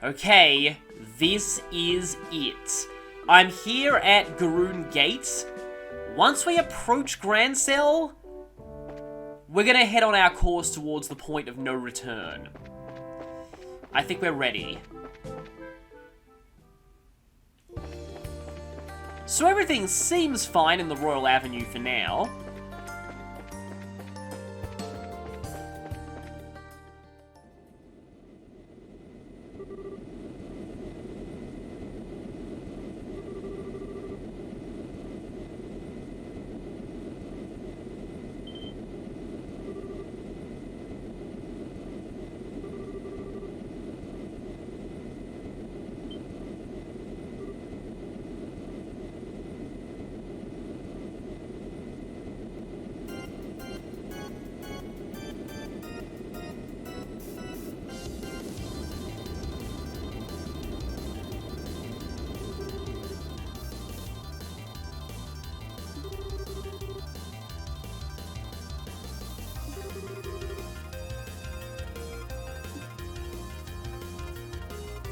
Okay, this is it. I'm here at Garoon Gate. Once we approach Grancel, we're gonna head on our course towards the point of no return. I think we're ready. So everything seems fine in the Royal Avenue for now.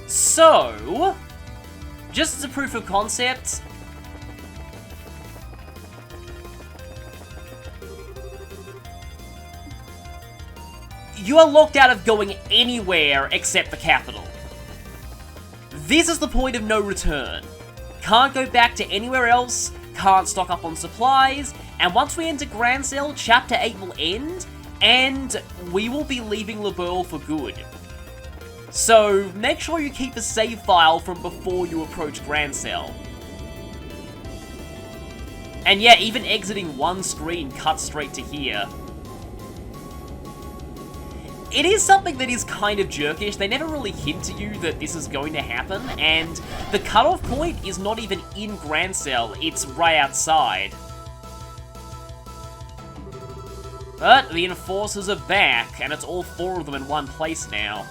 So, just as a proof of concept, you are locked out of going anywhere except the capital. This is the point of no return. Can't go back to anywhere else, can't stock up on supplies, and once we enter Grancel, Chapter 8 will end, and we will be leaving Liberl for good. So, make sure you keep a save file from before you approach Grancel. And yeah, even exiting one screen cuts straight to here. It is something that is kind of jerkish. They never really hint to you that this is going to happen, and the cutoff point is not even in Grancel, it's right outside. But the enforcers are back, and it's all 4 of them in one place now.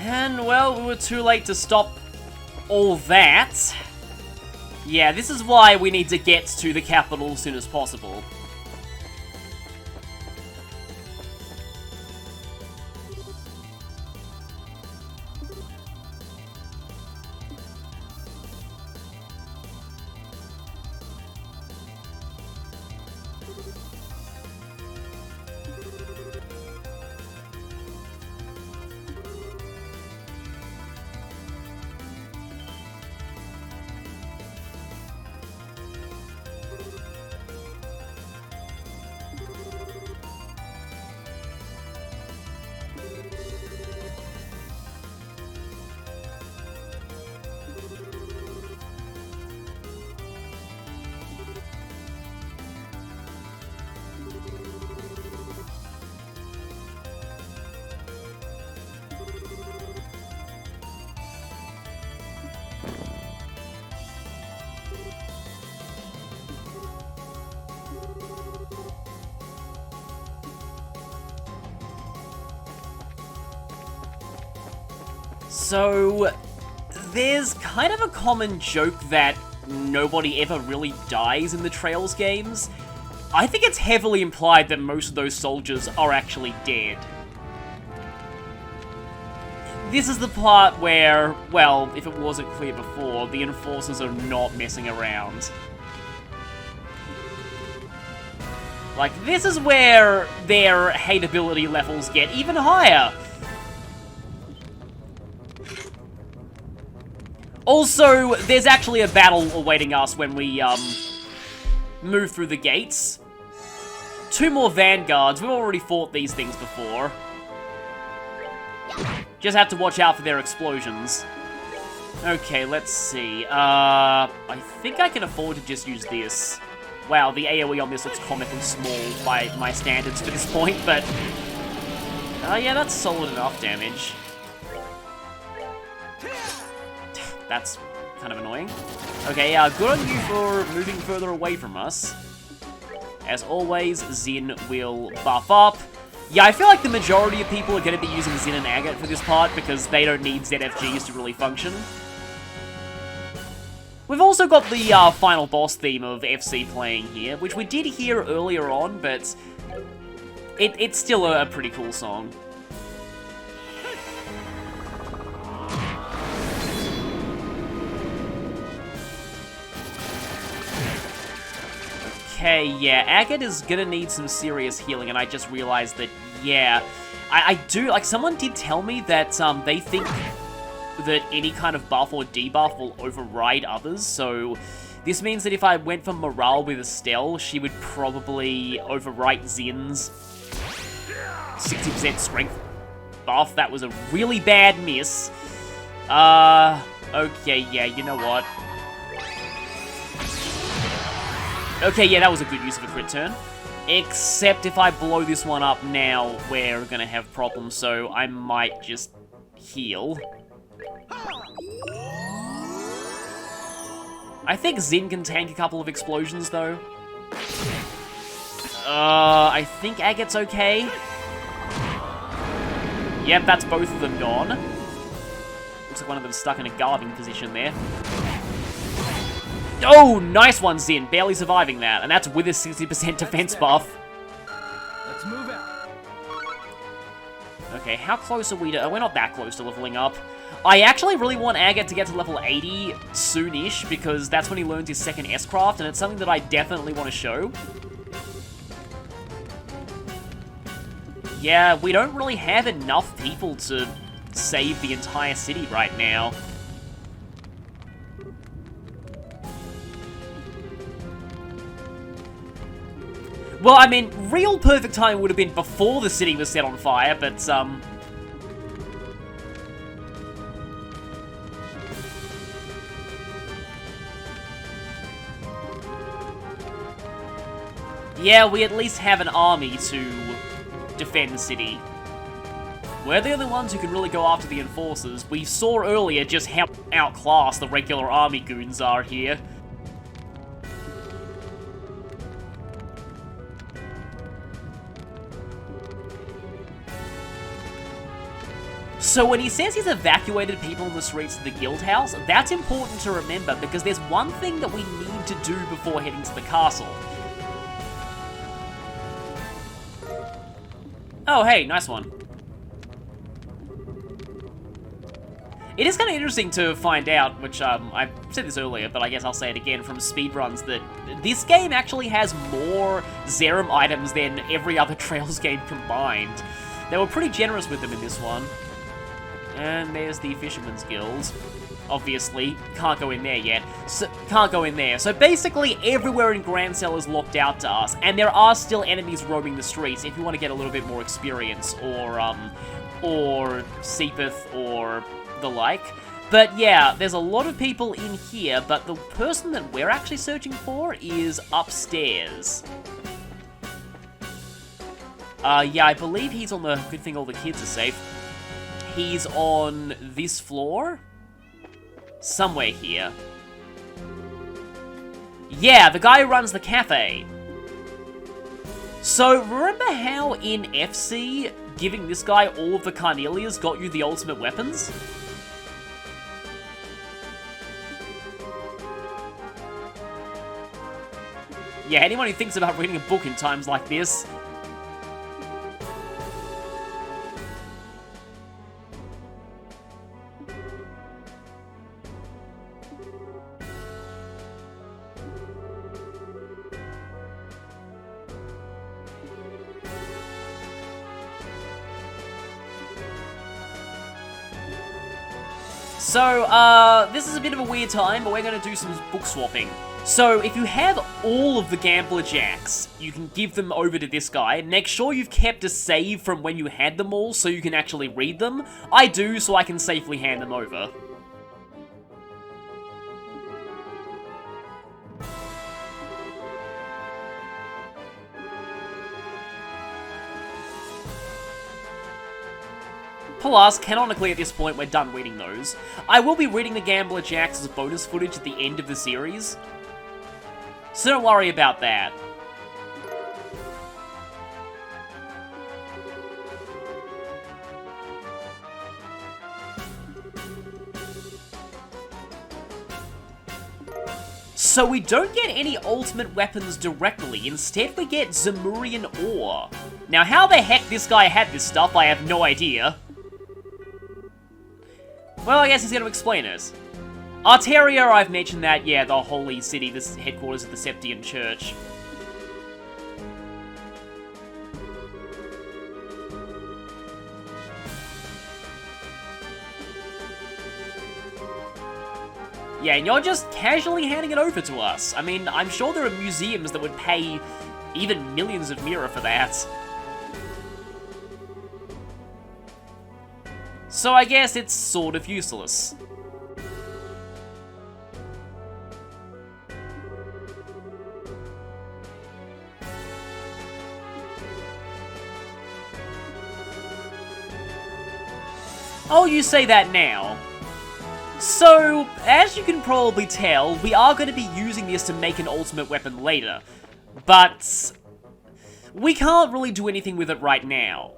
And, well, we were too late to stop all that. Yeah, this is why we need to get to the capital as soon as possible. So, there's kind of a common joke that nobody ever really dies in the Trails games. I think it's heavily implied that most of those soldiers are actually dead. This is the part where, well, if it wasn't clear before, the enforcers are not messing around. Like, this is where their hateability levels get even higher. Also, there's actually a battle awaiting us when we, move through the gates. 2 more vanguards. We've already fought these things before. Just have to watch out for their explosions. Okay, let's see. I think I can afford to just use this. Wow, the AoE on this looks comically small by my standards for this point, but... yeah, that's solid enough damage. That's kind of annoying. Okay, good on you for moving further away from us. As always, Xin will buff up. Yeah, I feel like the majority of people are going to be using Xin and Agate for this part because they don't need ZFGs to really function. We've also got the final boss theme of FC playing here, which we did hear earlier on, but it's still a pretty cool song. Okay, yeah, Agate is gonna need some serious healing, and I just realized that, yeah, I do, like, someone did tell me that, they think that any kind of buff or debuff will override others, so this means that if I went for morale with Estelle, she would probably overwrite Zin's 60% strength buff. That was a really bad miss. Okay, yeah, you know what? Okay, yeah, that was a good use of a crit turn. Except if I blow this one up now, we're gonna have problems, so I might just heal. I think Xin can tank a couple of explosions, though. I think Agate's okay. Yep, that's both of them gone. Looks like one of them's stuck in a guarding position there. Oh, nice one, Xin. Barely surviving that. And that's with a 60% defense buff. Let's move out. Okay, how close are we to... Oh, we're not that close to leveling up. I actually really want Agate to get to level 80 soon-ish, because that's when he learns his second S-Craft, and it's something that I definitely want to show. Yeah, we don't really have enough people to save the entire city right now. Well, I mean, real perfect time would have been before the city was set on fire, but, yeah, we at least have an army to defend the city. We're the only ones who can really go after the enforcers. We saw earlier just how outclassed the regular army goons are here. So when he says he's evacuated people in the streets of the guild house, that's important to remember because there's one thing that we need to do before heading to the castle. Oh, hey, nice one. It is kind of interesting to find out, which I said this earlier, but I guess I'll say it again from speedruns, that this game actually has more Zerum items than every other Trails game combined. They were pretty generous with them in this one. And there's the Fisherman's Guild. Obviously, can't go in there yet. Can't go in there. So basically, everywhere in Grancel is locked out to us, and there are still enemies roaming the streets if you want to get a little bit more experience, or Seepeth, or the like. But yeah, there's a lot of people in here, but the person that we're actually searching for is upstairs. Yeah, I believe he's on the... Good thing all the kids are safe. He's on this floor? Somewhere here. Yeah, the guy who runs the cafe. So, remember how in FC, giving this guy all of the Carnelias got you the ultimate weapons? Yeah, anyone who thinks about reading a book in times like this... So, this is a bit of a weird time, but we're going to do some book swapping. So, if you have all of the Gambler Jacks, you can give them over to this guy. Make sure you've kept a save from when you had them all so you can actually read them. I do, so I can safely hand them over. Plus, canonically at this point, we're done reading those. I will be reading the Gambler Jacks as bonus footage at the end of the series, so don't worry about that. So we don't get any ultimate weapons directly, instead we get Zemurian ore. Now how the heck this guy had this stuff, I have no idea. Well, I guess he's going to explain it. Arteria, I've mentioned that, yeah, the holy city, this headquarters of the Septian Church. Yeah, and you're just casually handing it over to us. I mean, I'm sure there are museums that would pay even millions of mira for that. So I guess it's sort of useless. Oh, you say that now. So, as you can probably tell, we are going to be using this to make an ultimate weapon later. But we can't really do anything with it right now.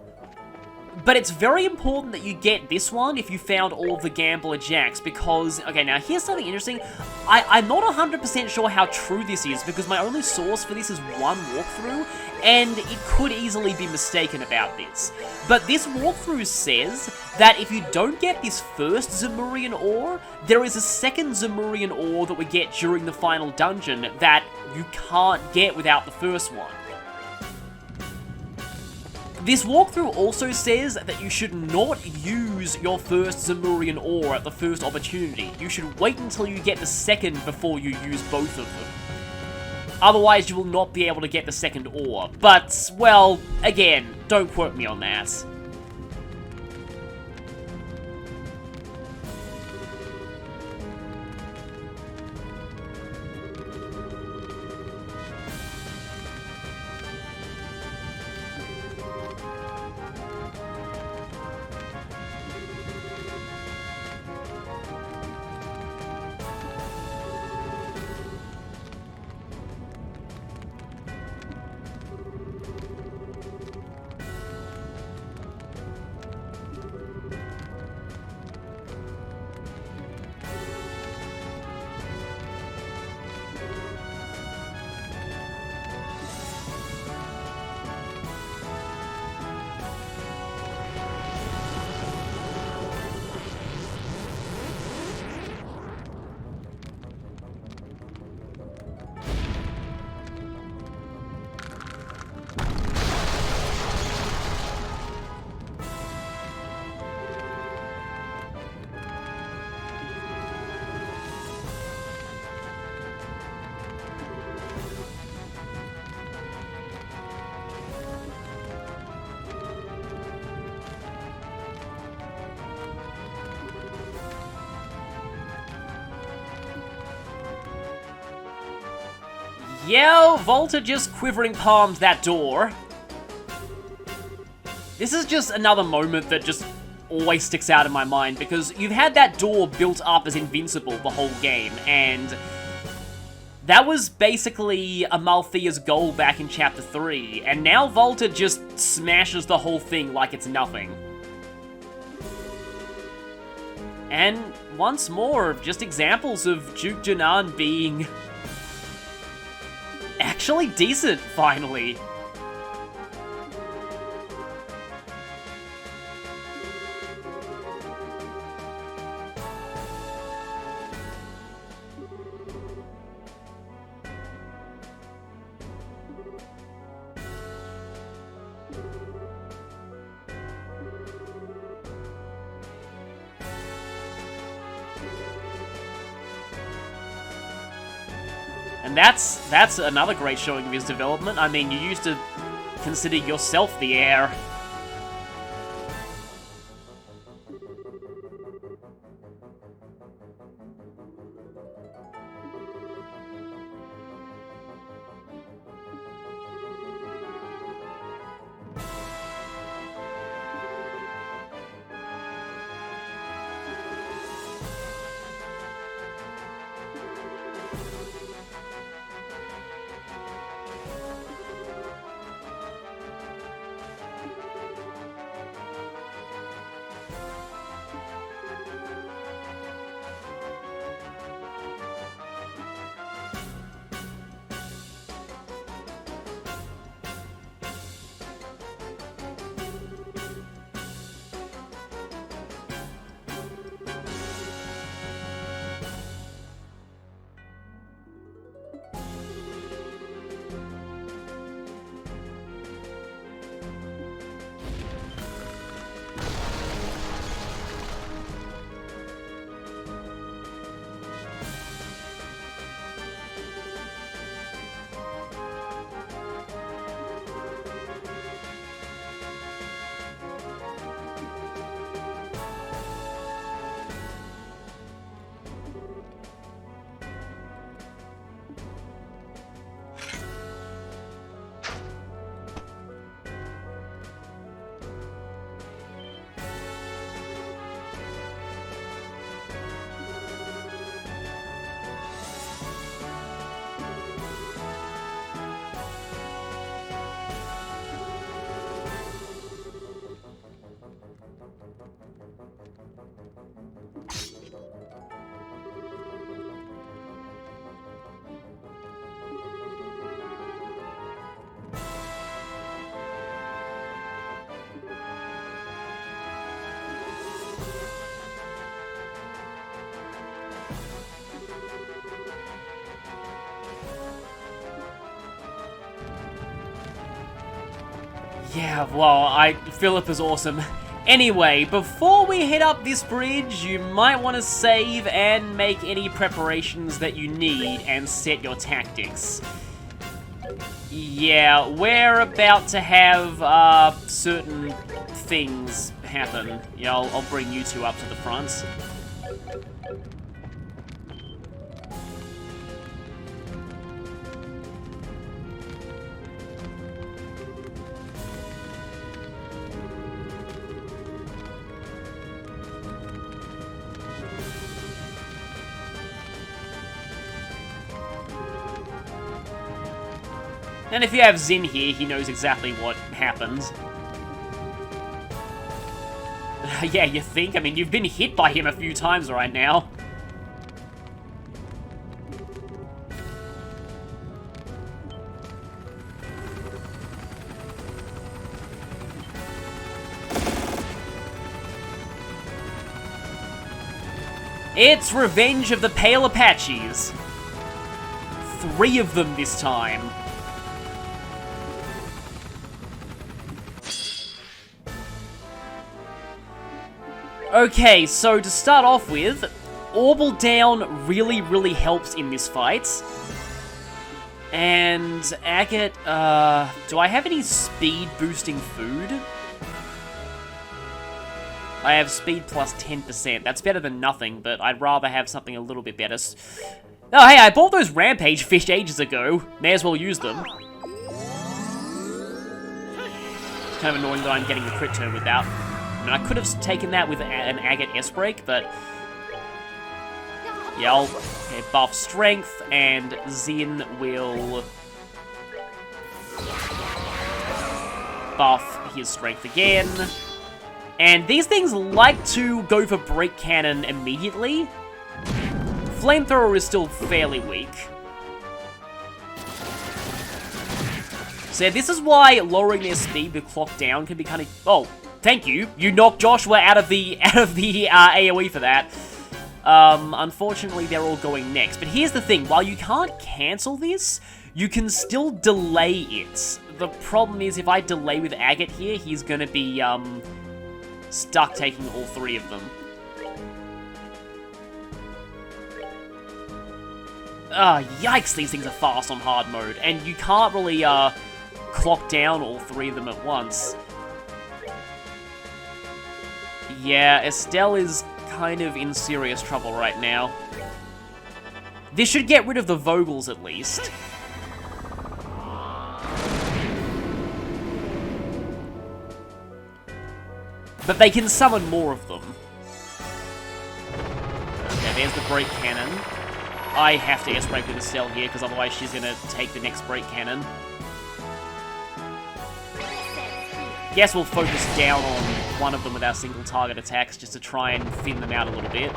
But it's very important that you get this one if you found all of the Gambler Jacks, because, okay, now here's something interesting. I'm not 100% sure how true this is, because my only source for this is one walkthrough, and it could easily be mistaken about this. But this walkthrough says that if you don't get this first Zemurian ore, there is a second Zemurian ore that we get during the final dungeon that you can't get without the first one. This walkthrough also says that you should not use your first Zemurian ore at the first opportunity. You should wait until you get the second before you use both of them. Otherwise, you will not be able to get the second ore. But, well, again, don't quote me on that. Yeah, Volta just quivering palmed that door. This is just another moment that just always sticks out in my mind, because you've had that door built up as invincible the whole game, and that was basically Amalthea's goal back in Chapter 3, and now Volta just smashes the whole thing like it's nothing. And once more, just examples of Duke Janan being actually decent, finally. And that's another great showing of his development. I mean, you used to consider yourself the heir. Yeah, well, Philip is awesome. Anyway, before we head up this bridge, you might want to save and make any preparations that you need and set your tactics. Yeah, we're about to have certain things happen. Yeah, I'll bring you two up to the front. And if you have Zin here, he knows exactly what happens. Yeah, you think? I mean, you've been hit by him a few times right now. It's Revenge of the Pale Apaches. 3 of them this time. Okay, so to start off with, Orbital down really helps in this fight. And Agate, do I have any speed boosting food? I have speed plus 10%. That's better than nothing, but I'd rather have something a little bit better. Oh, hey, I bought those Rampage fish ages ago. May as well use them. It's kind of annoying that I'm getting a crit turn with that. I mean, I could have taken that with an Agate S-Break, but... yeah, I'll buff Strength, and Zin will... buff his Strength again. And these things like to go for Break Cannon immediately. Flamethrower is still fairly weak. So yeah, this is why lowering their speed with Clock Down can be kind of... oh, thank you. You knocked Joshua out of the AoE for that. Unfortunately, they're all going next. But here's the thing. While you can't cancel this, you can still delay it. The problem is, if I delay with Agate here, he's going to be stuck taking all three of them. Yikes, these things are fast on hard mode. And you can't really clock down all three of them at once. Yeah, Estelle is kind of in serious trouble right now. This should get rid of the Vogels at least. But they can summon more of them. Okay, there's the Break Cannon. I have to S-Break with Estelle here, because otherwise she's going to take the next Break Cannon. Guess we'll focus down on one of them with our single target attacks, just to try and thin them out a little bit.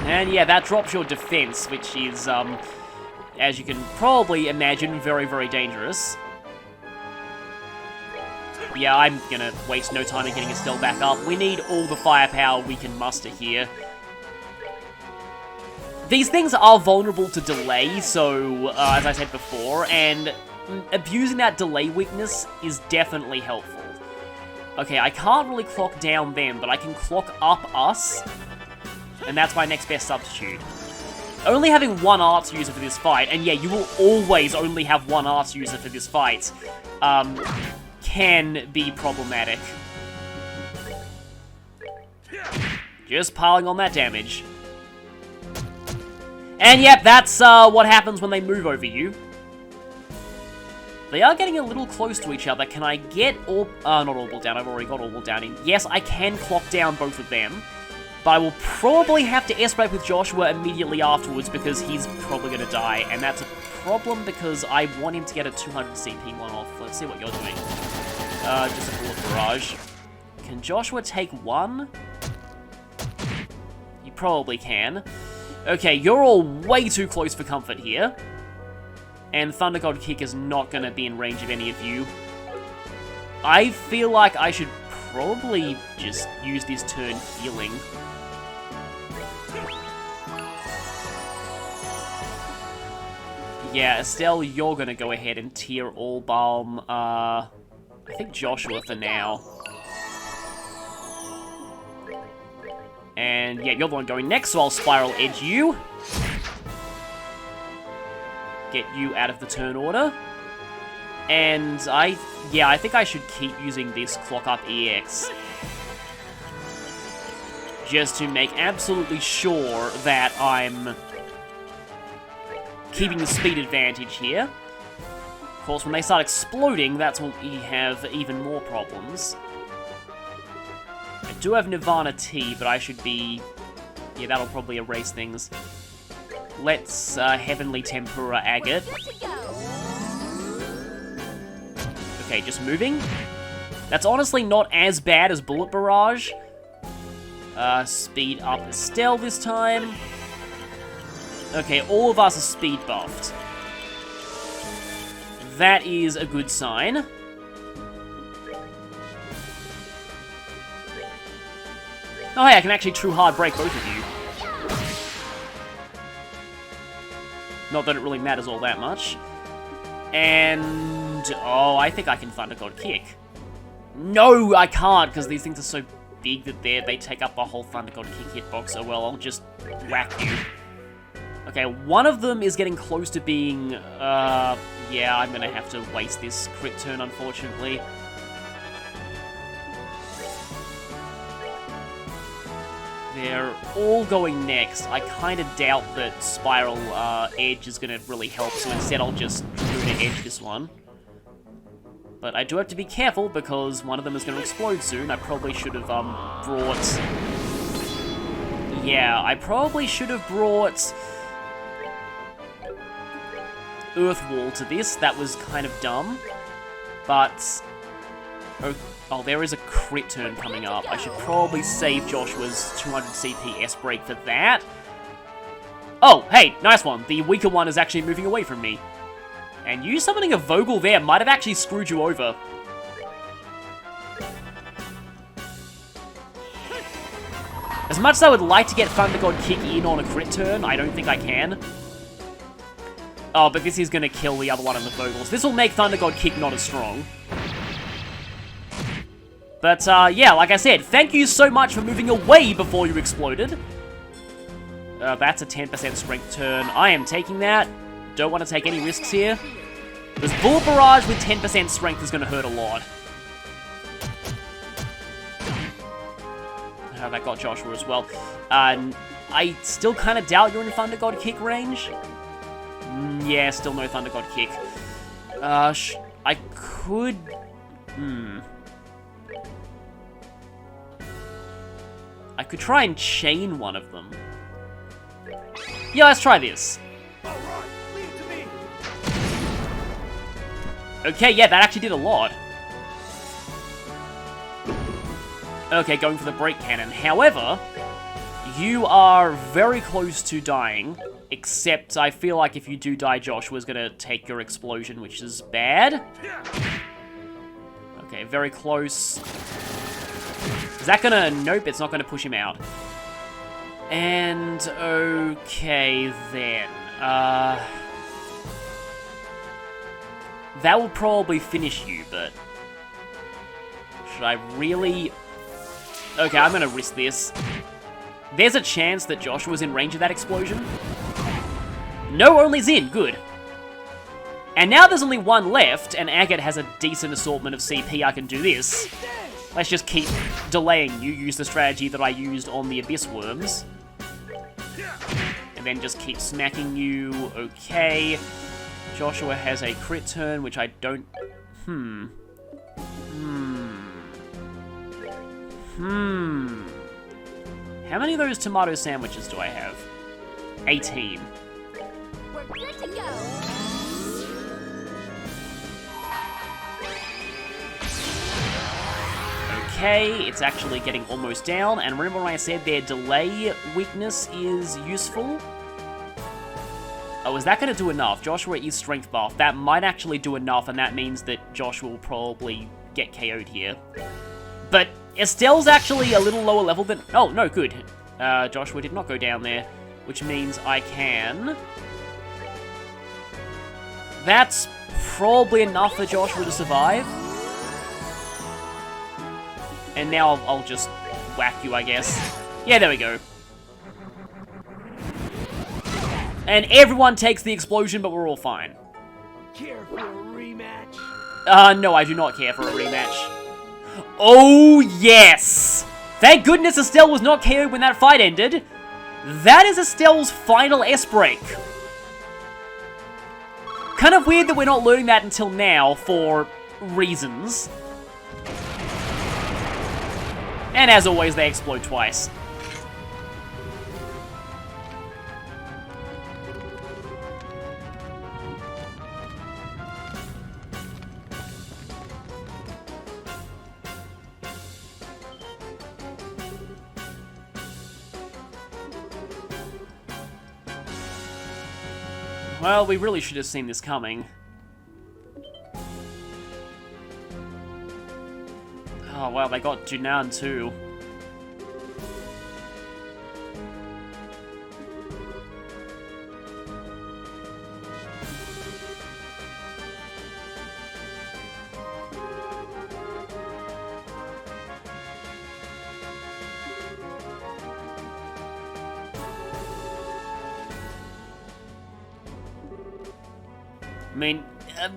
And yeah, that drops your defense, which is, as you can probably imagine, very, very dangerous. Yeah, I'm gonna waste no time in getting Estelle back up. We need all the firepower we can muster here. These things are vulnerable to delay, so, as I said before, and abusing that delay weakness is definitely helpful. Okay, I can't really clock down them, but I can clock up us, and that's my next best substitute. Only having one arts user for this fight, and yeah, you will always only have one arts user for this fight, can be problematic. Just piling on that damage. And yep, that's what happens when they move over you. They are getting a little close to each other. Can I get not Orbital down, I've already got Orbital down in. Yes, I can clock down both of them. But I will probably have to S-Break with Joshua immediately afterwards because he's probably going to die. And that's a problem because I want him to get a 200 CP one off. Let's see what you're doing. Just a Bullet Barrage. Can Joshua take one? You probably can. Okay, you're all way too close for comfort here. And Thunder God Kick is not going to be in range of any of you. I feel like I should probably just use this turn healing. Yeah, Estelle, you're going to go ahead and tier all Balm. I think Joshua for now. And yeah, you're the one going next, so I'll Spiral Edge you. Get you out of the turn order. And I think I should keep using this Clock Up EX. Just to make absolutely sure that I'm keeping the speed advantage here. Of course, when they start exploding, that's when we have even more problems. I do have Nirvana T, but I should be... yeah, that'll probably erase things. Let's Heavenly Tempura Agate. Okay, just moving. That's honestly not as bad as Bullet Barrage. Speed up Estelle this time. Okay, all of us are speed buffed. That is a good sign. Oh hey, I can actually True Hard break both of you. Not that it really matters all that much. And... oh, I think I can Thunder God Kick. No, I can't, because these things are so big that they take up the whole Thunder God Kick hitbox. So well, I'll just whack you. Okay, one of them is getting close to being... yeah, I'm gonna have to waste this crit turn, unfortunately. they're all going next. I kind of doubt that Spiral Edge is going to really help, so instead I'll just Luna Edge this one. But I do have to be careful because one of them is going to explode soon. I probably should have brought... Yeah, I probably should have brought Earth Wall to this. That was kind of dumb. But... Oh, there is a crit turn coming up. I should probably save Joshua's 200 CP S-Break for that. Oh, hey, nice one. The weaker one is actually moving away from me. And you summoning a Vogel there might have actually screwed you over. As much as I would like to get Thunder God Kick in on a crit turn, I don't think I can. Oh, but this is going to kill the other one in the Vogels. This will make Thunder God Kick not as strong. But, yeah, like I said, thank you so much for moving away before you exploded. That's a 10% strength turn. I am taking that. Don't want to take any risks here. This Bullet Barrage with 10% strength is going to hurt a lot. That got Joshua as well. I still kind of doubt you're in Thunder God Kick range. Yeah, still no Thunder God Kick. I could... I could try and chain one of them. Yeah, let's try this. Okay, yeah, that actually did a lot. Okay, going for the Break Cannon. However, you are very close to dying, except I feel like if you do die, Joshua's gonna take your explosion, which is bad. Okay, very close. Is that gonna... Nope, it's not gonna push him out. And, okay, then. That will probably finish you, but... Should I really... Okay, I'm gonna risk this. There's a chance that Joshua's in range of that explosion. No, only's in. Good. And now there's only one left, and Agate has a decent assortment of CP. I can do this. Let's just keep delaying you. Use the strategy that I used on the Abyss Worms. And then just keep smacking you. Okay. Joshua has a crit turn, which I don't... How many of those tomato sandwiches do I have? 18. We're good to go. Okay, it's actually getting almost down. And remember when I said their delay weakness is useful? Oh, is that going to do enough? Joshua is strength buff. That might actually do enough, and that means that Joshua will probably get KO'd here. But Estelle's actually a little lower level than... Oh, no, good. Joshua did not go down there, which means I can... That's probably enough for Joshua to survive. And now I'll just whack you, I guess. Yeah, there we go. And everyone takes the explosion, but we're all fine. Care for a rematch? No, I do not care for a rematch. Oh, yes! Thank goodness Estelle was not KO'd when that fight ended. That is Estelle's final S-Break. Kind of weird that we're not learning that until now, for reasons. And as always, they explode twice. Well, we really should have seen this coming. Oh, wow, they got Junan too. I mean,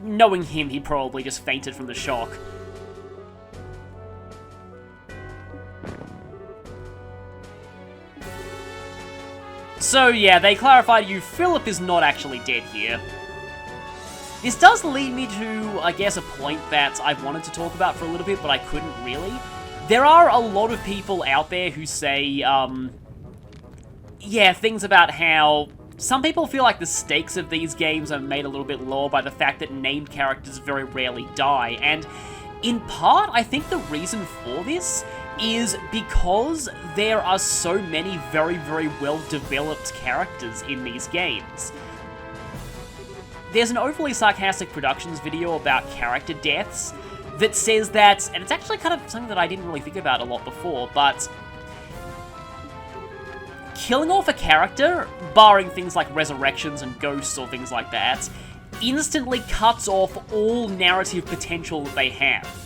knowing him, he probably just fainted from the shock. So yeah, they clarified to you, Philip is not actually dead here. This does lead me to, I guess, a point that I wanted to talk about for a little bit, but I couldn't really. There are a lot of people out there who say, yeah, things about how some people feel like the stakes of these games are made a little bit lower by the fact that named characters very rarely die, and in part, I think the reason for this is because there are so many very, very well-developed characters in these games. There's an overly sarcastic Productions video about character deaths that says that, and it's actually kind of something that I didn't really think about a lot before, but killing off a character, barring things like resurrections and ghosts or things like that, instantly cuts off all narrative potential that they have.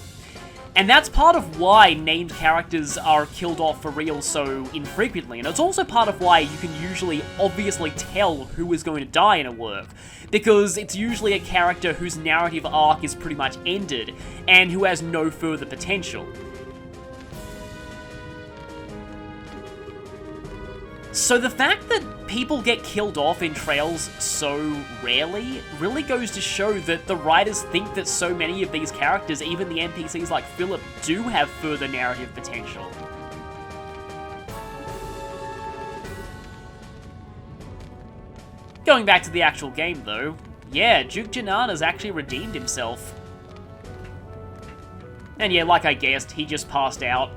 And that's part of why named characters are killed off for real so infrequently, and it's also part of why you can usually obviously tell who is going to die in a work, because it's usually a character whose narrative arc is pretty much ended, and who has no further potential. So the fact that people get killed off in Trails so rarely really goes to show that the writers think that so many of these characters, even the NPCs like Philip, do have further narrative potential. Going back to the actual game though, yeah, Duke Janana's actually redeemed himself. And yeah, like I guessed, he just passed out.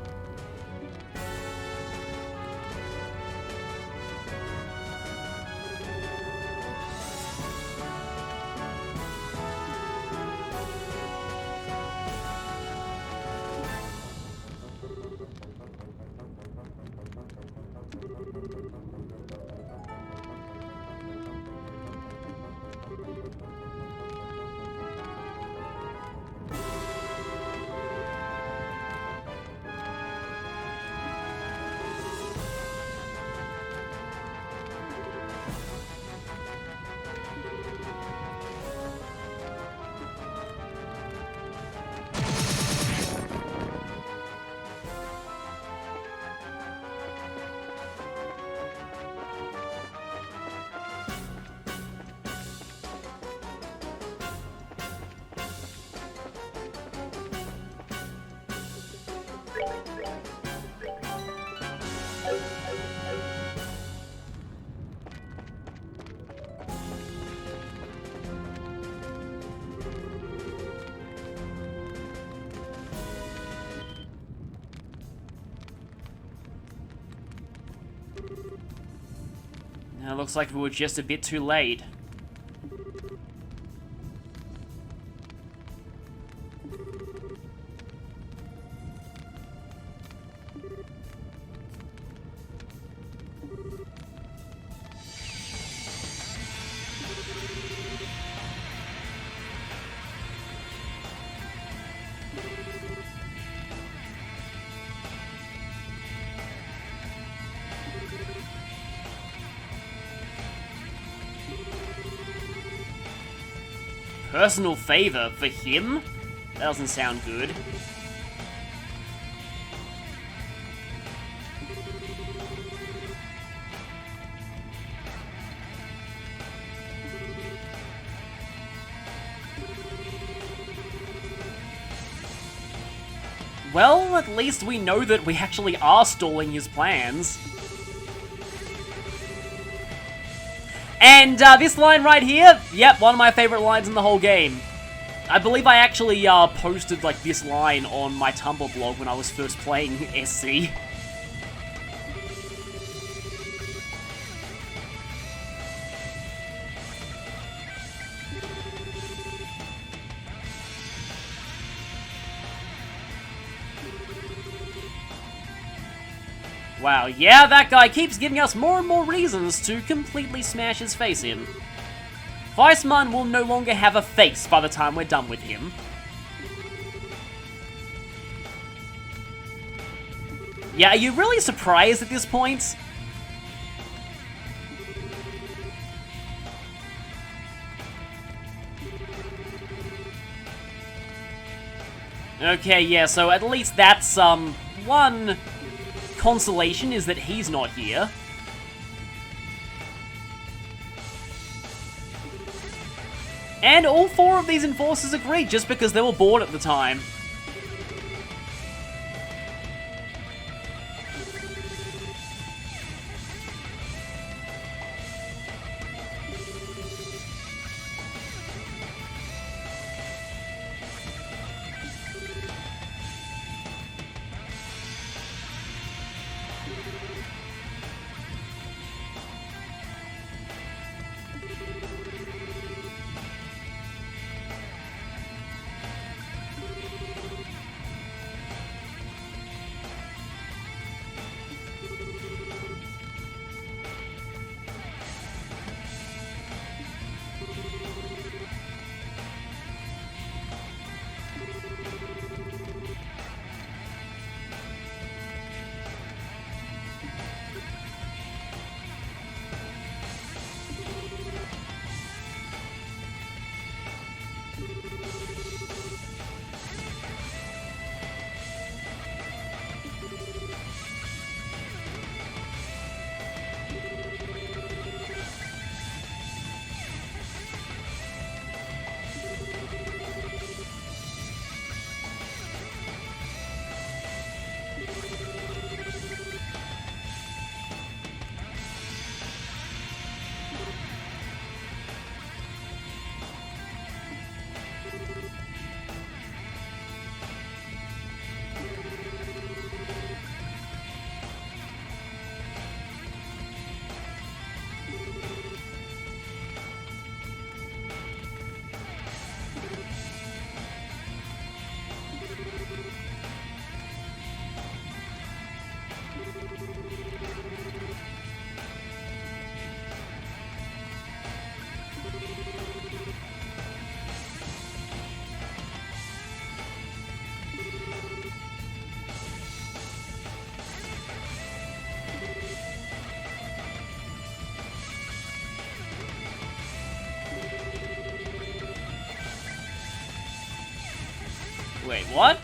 Now, looks like we were just a bit too late. Personal favor for him? That doesn't sound good. Well, at least we know that we actually are stalling his plans. And this line right here, yep, one of my favorite lines in the whole game. I believe I actually posted like this line on my Tumblr blog when I was first playing SC. Wow, yeah, that guy keeps giving us more and more reasons to completely smash his face in. Weissman will no longer have a face by the time we're done with him. Yeah, are you really surprised at this point? Okay, yeah, so at least that's, one consolation is that he's not here. And all 4 of these enforcers agreed just because they were bored at the time. Wait, what?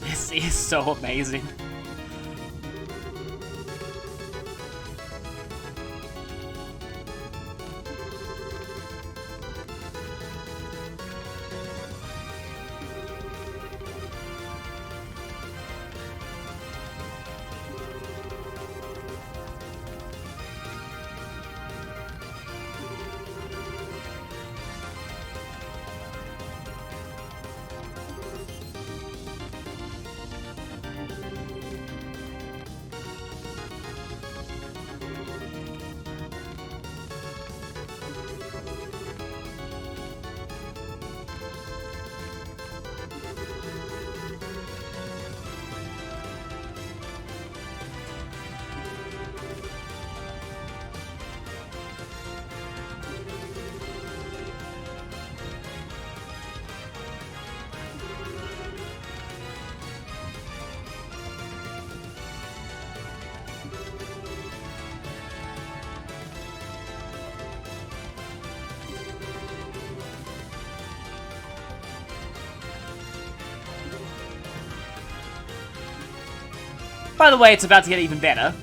This is so amazing. By the way, it's about to get even better.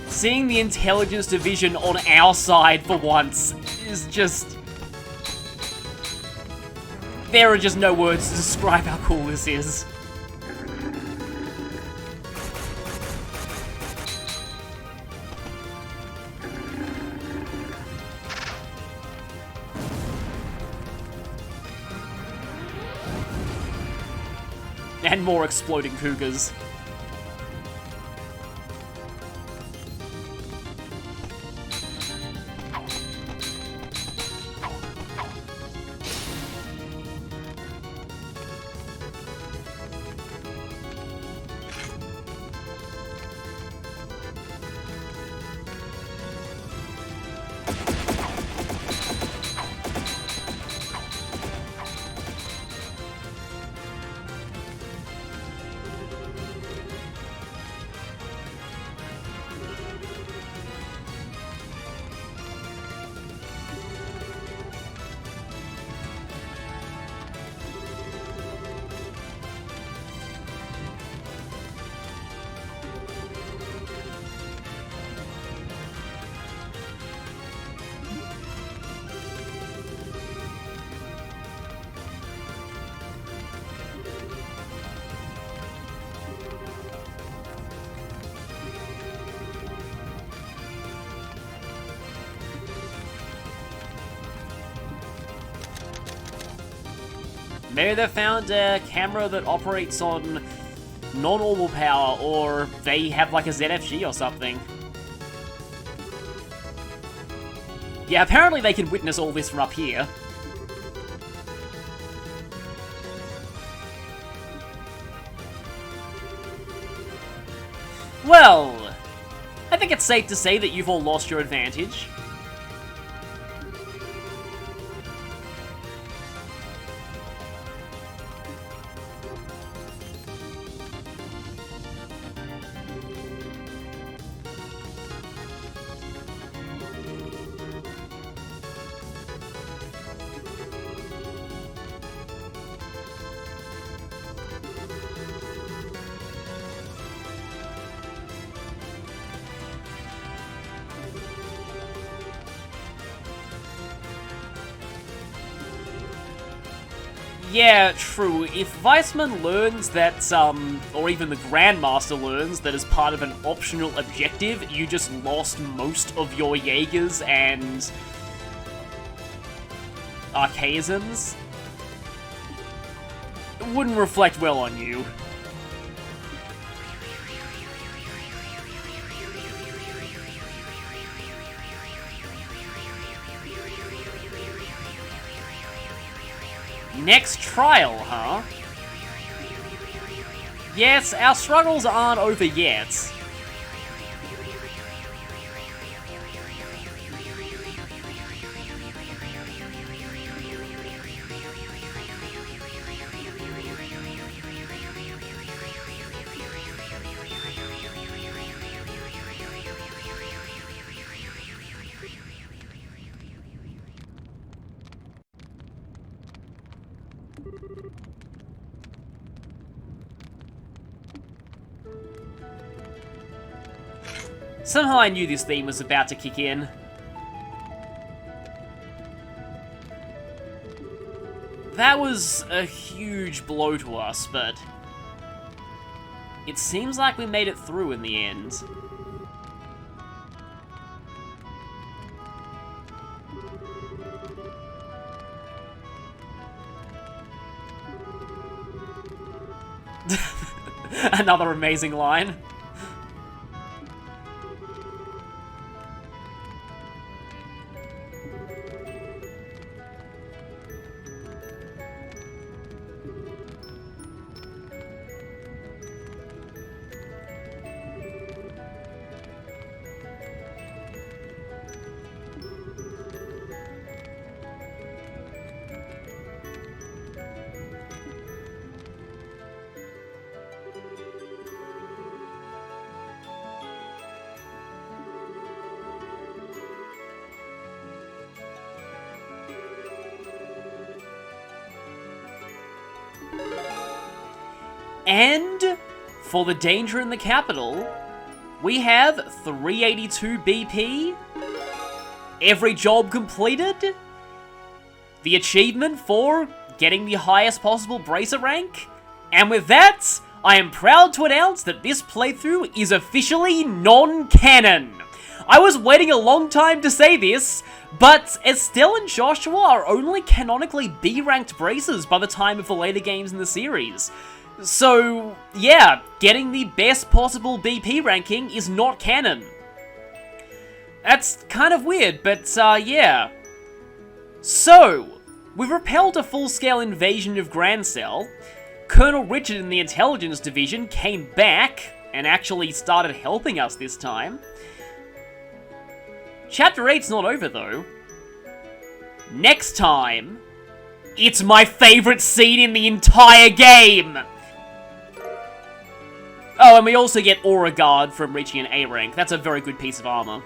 Seeing the intelligence division on our side for once is just... There are just no words to describe how cool this is. And more exploding cougars. Maybe they found a camera that operates on non-orbital power, or they have like a ZFG or something. Yeah, apparently they can witness all this from up here. Well, I think it's safe to say that you've all lost your advantage. Yeah, true. If Weissman learns that, or even the Grandmaster learns that as part of an optional objective, you just lost most of your Jaegers and Archaisms, it wouldn't reflect well on you. Next trial, huh? Yes, our struggles aren't over yet. Somehow I knew this theme was about to kick in. That was a huge blow to us, but it seems like we made it through in the end. Another amazing line. And for the danger in the capital, we have 382 BP, every job completed, the achievement for getting the highest possible bracer rank, and with that, I am proud to announce that this playthrough is officially non-canon. I was waiting a long time to say this, but Estelle and Joshua are only canonically B-ranked bracers by the time of the later games in the series. So, yeah, getting the best possible BP ranking is not canon. That's kind of weird, but yeah. So, we've repelled a full-scale invasion of Grancel. Colonel Richard in the Intelligence Division came back and actually started helping us this time. Chapter 8's not over, though. Next time, it's my favorite scene in the entire game! Oh, and we also get Aura Guard from reaching an A rank. That's a very good piece of armor.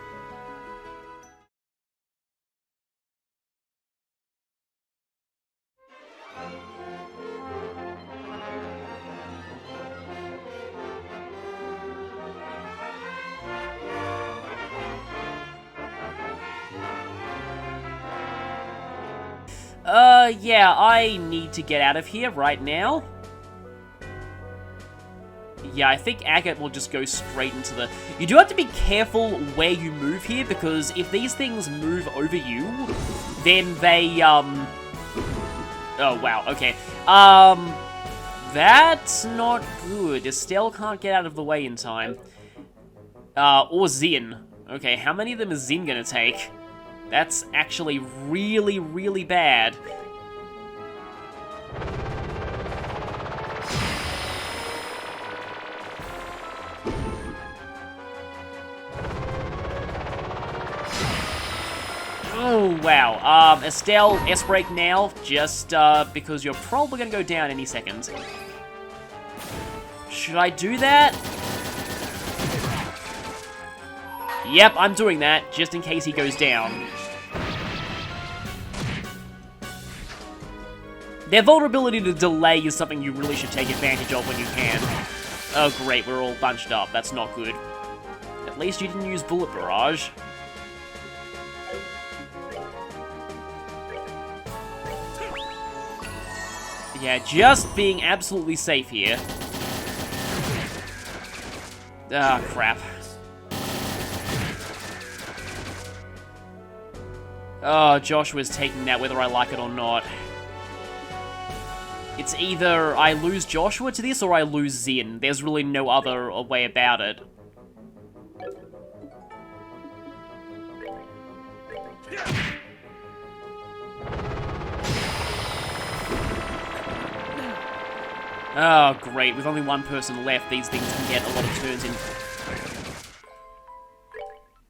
Yeah, I need to get out of here right now. Yeah, I think Agate will just go straight into the... You do have to be careful where you move here, because if these things move over you, then they, Oh, wow, okay. That's not good. Estelle can't get out of the way in time. Or Zin. Okay, how many of them is Zin gonna take? That's actually really, really bad. Oh, wow. Estelle, S-break now, just, because you're probably gonna go down any second. Should I do that? Yep, I'm doing that, just in case he goes down. Their vulnerability to delay is something you really should take advantage of when you can. Oh, great, we're all bunched up. That's not good. At least you didn't use Bullet Barrage. Yeah, just being absolutely safe here. Ah, crap. Oh, Joshua's taking that whether I like it or not. It's either I lose Joshua to this or I lose Zin. There's really no other way about it. Oh, great. With only one person left, these things can get a lot of turns in.